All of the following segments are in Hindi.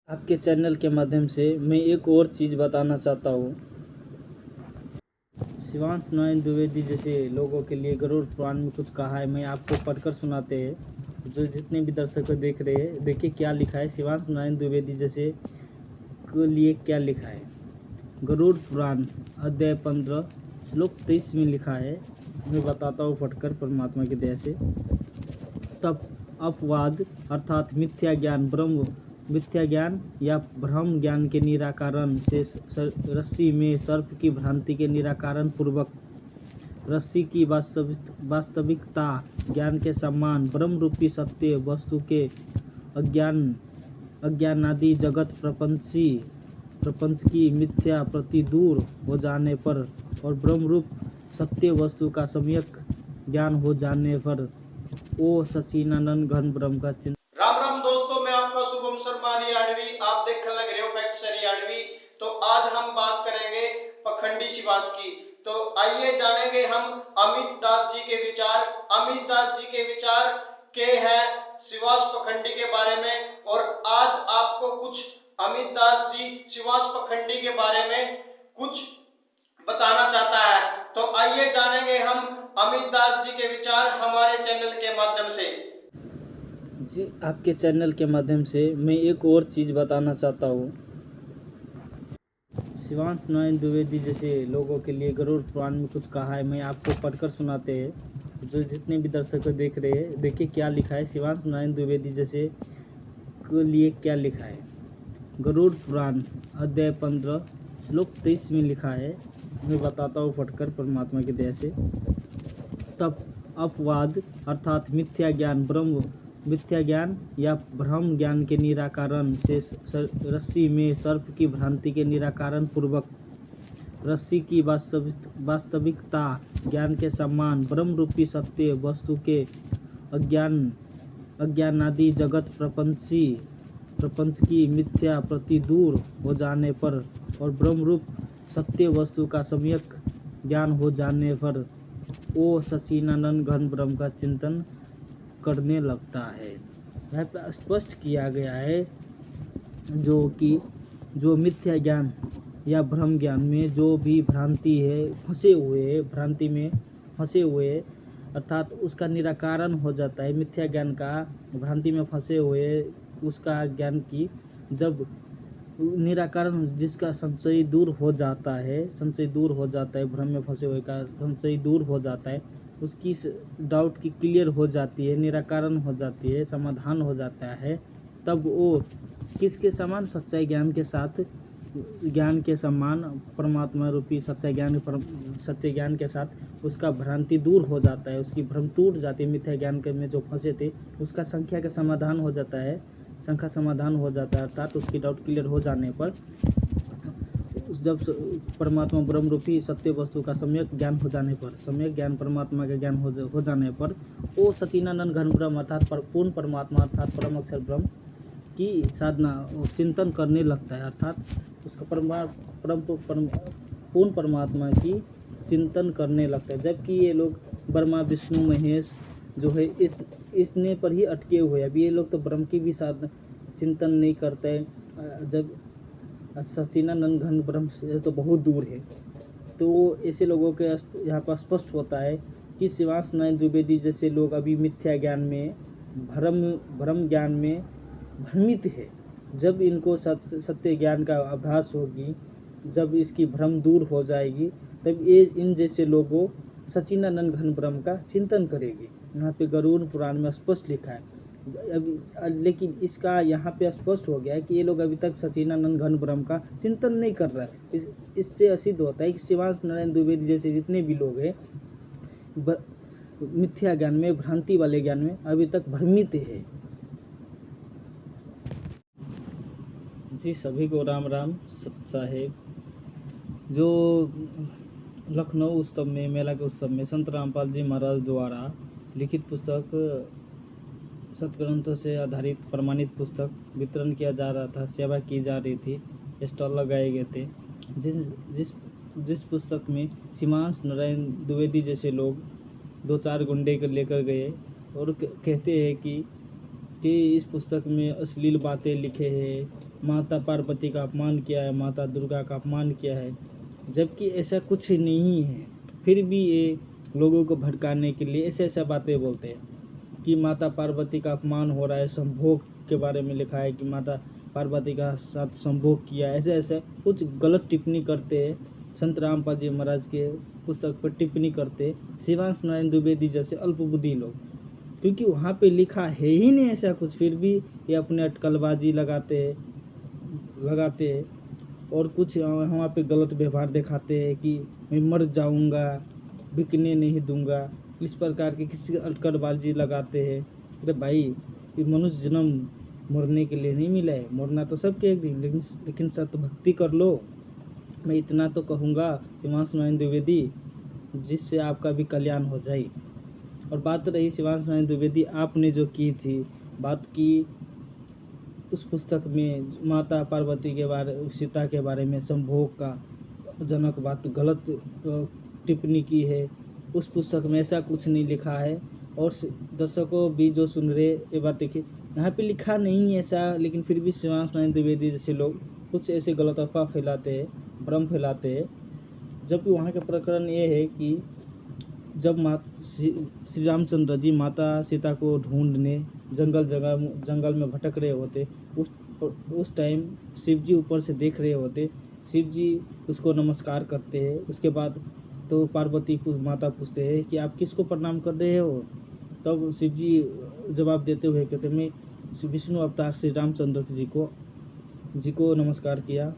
आपके चैनल के माध्यम से मैं एक और चीज़ बताना चाहता हूँ। शिवांश नारायण द्विवेदी जैसे लोगों के लिए गरुड़ पुराण में कुछ कहा है, मैं आपको पढ़कर सुनाते हैं। जो जितने भी दर्शक देख रहे हैं, देखिए क्या लिखा है। शिवांश नारायण द्विवेदी जैसे के लिए क्या लिखा है। गरुड़ पुराण अध्याय 15 श्लोक 23 में लिखा है। मैं बताता हूँ पढ़कर परमात्मा की दया से। तब अपवाद अर्थात मिथ्या ज्ञान या भ्रम ज्ञान के निराकरण से रस्सी में सर्प की भ्रांति के निराकरण पूर्वक रस्सी की वास्तविकता ज्ञान के समान ब्रह्म रूपी सत्य वस्तु के अज्ञानादि जगत प्रपंच की मिथ्या प्रति दूर हो जाने पर और ब्रह्म रूप सत्य वस्तु का सम्यक ज्ञान हो जाने पर ओ सच्चिदानंद घन ब्रह्म का चिंतन। राम राम दोस्तों, मैं आपका शुभम शर्मा हरियाणवी। आप देखने लग रहे हो फैक्ट्स हरियाणवी। तो आज हम बात करेंगे पखंडी शिवास की। तो आइए जानेंगे हम अमित दास जी के विचार। अमित दास जी के विचार के हैं शिवास पखंडी के बारे में। और आज आपको कुछ अमित दास जी शिवास पखंडी के बारे में कुछ बताना चाहता है। तो आइए जानेंगे हम अमित दास जी के विचार हमारे चैनल के माध्यम से। जी, आपके चैनल के माध्यम से मैं एक और चीज़ बताना चाहता हूँ। शिवांश नारायण द्विवेदी जैसे लोगों के लिए गरुड़ पुराण में कुछ कहा है, मैं आपको पढ़कर सुनाते हैं। जो जितने भी दर्शक देख रहे हैं, देखिए क्या लिखा है। शिवांश नारायण द्विवेदी जैसे के लिए क्या लिखा है। गरुड़ पुराण अध्याय 15 श्लोक 23 में लिखा है। मैं बताता हूँ पढ़कर परमात्मा की दया से। तब अपवाद अर्थात मिथ्या ज्ञान या भ्रम ज्ञान के निराकरण से रस्सी में सर्प की भ्रांति के निराकरण पूर्वक रस्सी की वास्तविकता ज्ञान के समान ब्रह्म रूपी सत्य वस्तु के अज्ञानादि जगत प्रपंच की मिथ्या प्रति दूर हो जाने पर और ब्रह्म रूप सत्य वस्तु का सम्यक ज्ञान हो जाने पर वो सच्चिदानंद घन ब्रह्म का चिंतन करने लगता है। यहाँ पर स्पष्ट किया गया है जो मिथ्या ज्ञान या भ्रम ज्ञान में जो भी भ्रांति है भ्रांति में फंसे हुए अर्थात उसका निराकरण हो जाता है। मिथ्या ज्ञान का भ्रांति में फंसे हुए उसका ज्ञान की जब निराकरण जिसका संशय दूर हो जाता है भ्रम में फंसे हुए का संशय दूर हो जाता है, उसकी डाउट की क्लियर हो जाती है, निराकरण हो जाती है, समाधान हो जाता है। तब वो किसके समान सच्चाई ज्ञान के समान परमात्मा रूपी सच्चाई सत्य ज्ञान के साथ उसका भ्रांति दूर हो जाता है, उसकी भ्रम टूट जाती है। मिथ्या ज्ञान के में जो फंसे थे उसका संख्या का समाधान हो जाता है, अर्थात उसकी डाउट क्लियर हो जाने पर जब परमात्मा ब्रह्म रूपी सत्य वस्तु का सम्यक ज्ञान परमात्मा का ज्ञान हो जाने पर वो सच्चिदानंद घन ब्रह्म अर्थात पूर्ण परमात्मा अर्थात परम अक्षर ब्रह्म की साधना चिंतन करने लगता है। अर्थात उसका पूर्ण परमात्मा की चिंतन करने लगता है। जबकि ये लोग ब्रह्मा विष्णु महेश जो है इतने पर ही अटके हुए हैं। अभी ये लोग तो ब्रह्म की भी साधना चिंतन नहीं करते। जब सच्चिदानंद घन ब्रह्म से तो बहुत दूर है। तो ऐसे लोगों के यहाँ पर स्पष्ट होता है कि शिवांश नारायण द्विवेदी जैसे लोग अभी मिथ्या ज्ञान में भ्रम ज्ञान में भ्रमित है। जब इनको सत्य ज्ञान का आभास होगी, जब इसकी भ्रम दूर हो जाएगी, तब ये इन जैसे लोगों सच्चिदानंद घन ब्रह्म का चिंतन करेगी। यहाँ पे गरुड़ पुराण में स्पष्ट लिखा है। लेकिन इसका यहाँ पे स्पष्ट हो गया है कि ये लोग अभी तक सच्चिदानंद घन ब्रह्म का चिंतन नहीं कर रहा है। इससे सिद्ध होता है कि शिवांश नारायण द्विवेदी जैसे जितने भी लोग हैं मिथ्या ज्ञान में भ्रांति वाले ज्ञान में अभी तक भ्रमित है। जी, सभी को राम राम। सत साहेब जो लखनऊ उत्सव में मेला के उत्सव में संत रामपाल जी महाराज द्वारा लिखित पुस्तक सतग्रंथों से आधारित प्रमाणित पुस्तक वितरण किया जा रहा था, सेवा की जा रही थी, स्टॉल लगाए गए थे। जिस पुस्तक में शिवांश नारायण द्विवेदी जैसे लोग 2-4 गुंडे को लेकर गए और कहते हैं कि इस पुस्तक में अश्लील बातें लिखे हैं, माता पार्वती का अपमान किया है, माता दुर्गा का अपमान किया है, जबकि ऐसा कुछ नहीं है। फिर भी ये लोगों को भड़काने के लिए ऐसे ऐसा बातें बोलते हैं कि माता पार्वती का अपमान हो रहा है, संभोग के बारे में लिखा है कि माता पार्वती का साथ संभोग किया, ऐसे ऐसे कुछ गलत टिप्पणी करते हैं। संत रामपाल जी महाराज के पुस्तक पर टिप्पणी करते शिवांश नारायण द्विवेदी जैसे अल्पबुद्धि लोग, क्योंकि वहाँ पे लिखा है ही नहीं ऐसा कुछ, फिर भी ये अपने अटकलबाजी लगाते हैं और कुछ वहाँ पे गलत व्यवहार दिखाते हैं कि मैं मर जाऊँगा, बिकने नहीं दूंगा, इस प्रकार के किसी अटकलबाजी लगाते हैं। अरे भाई, ये मनुष्य जन्म मरने के लिए नहीं मिला है, मरना तो सबके एक दिन, लेकिन सत भक्ति कर लो। मैं इतना तो कहूँगा शिवांश नारायण द्विवेदी, जिससे आपका भी कल्याण हो जाए। और बात रही शिवांश नारायण द्विवेदी, आपने जो की थी बात की उस पुस्तक में माता पार्वती के बारे, सीता के बारे में संभोग का जनक बात गलत टिप्पणी की है। उस पुस्तक में ऐसा कुछ नहीं लिखा है। और दर्शकों भी जो सुन रहे ये बात देखिए, यहाँ पे लिखा नहीं है ऐसा, लेकिन फिर भी शिवांश नारायण द्विवेदी जैसे लोग कुछ ऐसे गलत अफवाह फैलाते हैं, भ्रम फैलाते हैं। जबकि वहाँ का प्रकरण ये है कि जब श्री रामचंद्र जी माता सीता को ढूंढने जंगल में भटक रहे होते, उस टाइम शिव जी ऊपर से देख रहे होते। शिव जी उसको नमस्कार करते हैं। उसके बाद तो पार्वती माता पूछते हैं कि आप किसको प्रणाम कर रहे हो? तब शिव जी जवाब देते हुए कहते, मैं विष्णु अवतार श्री रामचंद्र जी को नमस्कार किया,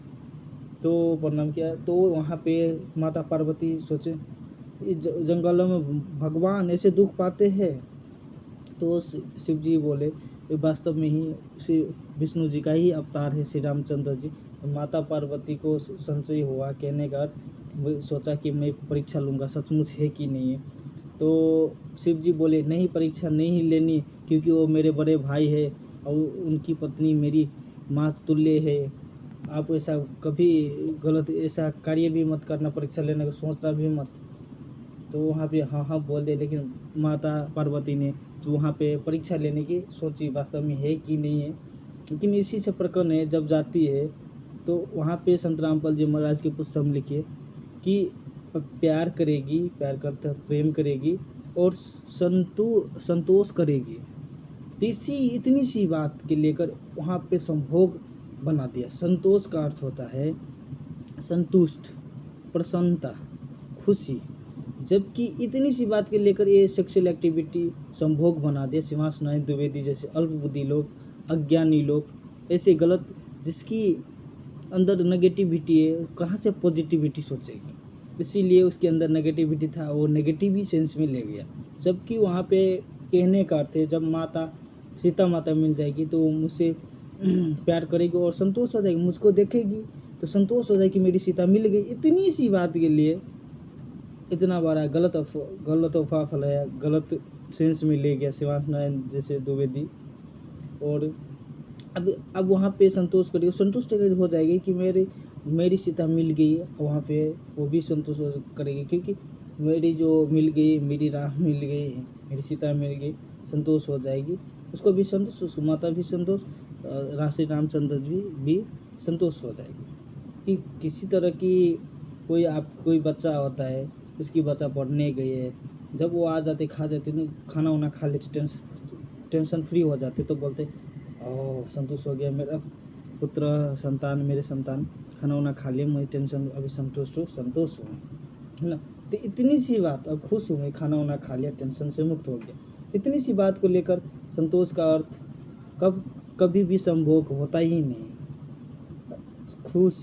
तो प्रणाम किया। तो वहाँ पे माता पार्वती सोचे जंगलों में भगवान ऐसे दुख पाते हैं। तो शिव जी बोले वास्तव में ही श्री विष्णु जी का ही अवतार है श्री रामचंद्र जी। माता पार्वती को संशय हुआ, कहने का सोचा कि मैं परीक्षा लूँगा सचमुच है कि नहीं है। तो शिव जी बोले नहीं, परीक्षा नहीं लेनी, क्योंकि वो मेरे बड़े भाई है और उनकी पत्नी मेरी माँ तुल्य है। आप ऐसा कभी गलत ऐसा कार्य भी मत करना, परीक्षा लेने का सोचना भी मत। तो वहाँ पे हाँ बोल दे, लेकिन माता पार्वती ने तो वहाँ पे परीक्षा लेने की सोची वास्तव में है कि नहीं है। लेकिन इसी से प्रकरण है, जब जाती है तो वहाँ पे संत रामपाल जी महाराज की पुस्तक में लिखिए कि प्यार करेगी, प्यार करते प्रेम करेगी और संतोष करेगी। इतनी सी बात के लेकर वहाँ पे संभोग बना दिया। संतोष का अर्थ होता है संतुष्ट, प्रसन्नता, खुशी, जबकि इतनी सी बात के लेकर ये सेक्सुअल एक्टिविटी संभोग बना दिया। शिवांश नारायण द्विवेदी जैसे अल्पबुद्धि लोग, अज्ञानी लोग, ऐसे गलत जिसकी अंदर नेगेटिविटी है, कहाँ से पॉजिटिविटी सोचेगी। इसीलिए उसके अंदर नेगेटिविटी था, वो नेगेटिव ही सेंस में ले गया। जबकि वहाँ पे कहने का अर्थ है जब सीता माता मिल जाएगी तो मुझसे प्यार करेगी और संतोष हो जाएगी, मुझको देखेगी तो संतोष हो जाएगी, मेरी सीता मिल गई। इतनी सी बात के लिए इतना बड़ा गलत अफवाह फैलाया, गलत सेंस में ले गया शिवांश नारायण जैसे द्विवेदी। और अब वहाँ पे संतोष करेगी, संतुष्ट हो जाएगी कि मेरी सीता मिल गई। वहाँ पे वो भी संतोष करेगी, क्योंकि मेरी जो मिल गई, मेरी राह मिल गई, मेरी सीता मिल गई, संतोष हो जाएगी। उसको भी संतोष, माता भी संतोष, श्री रामचंद्र जी भी संतोष हो जाएगी। कि किसी तरह की कोई बच्चा होता है, उसकी बच्चा पढ़ने गई है, जब वो आ जाते खा जाते ना, खाना वाना खा लेते, टेंशन फ्री हो जाते, तो बोलते ओह संतोष हो गया, मेरा पुत्र संतान, मेरे संतान खाना वाना खा लिया, मैं टेंशन अभी संतुष्ट हूँ, है ना। तो इतनी सी बात, अब खुश हूँ मैं, खाना वाना खा लिया, टेंशन से मुक्त हो गया। इतनी सी बात को लेकर संतोष का अर्थ कभी भी संभोग होता ही नहीं। खुश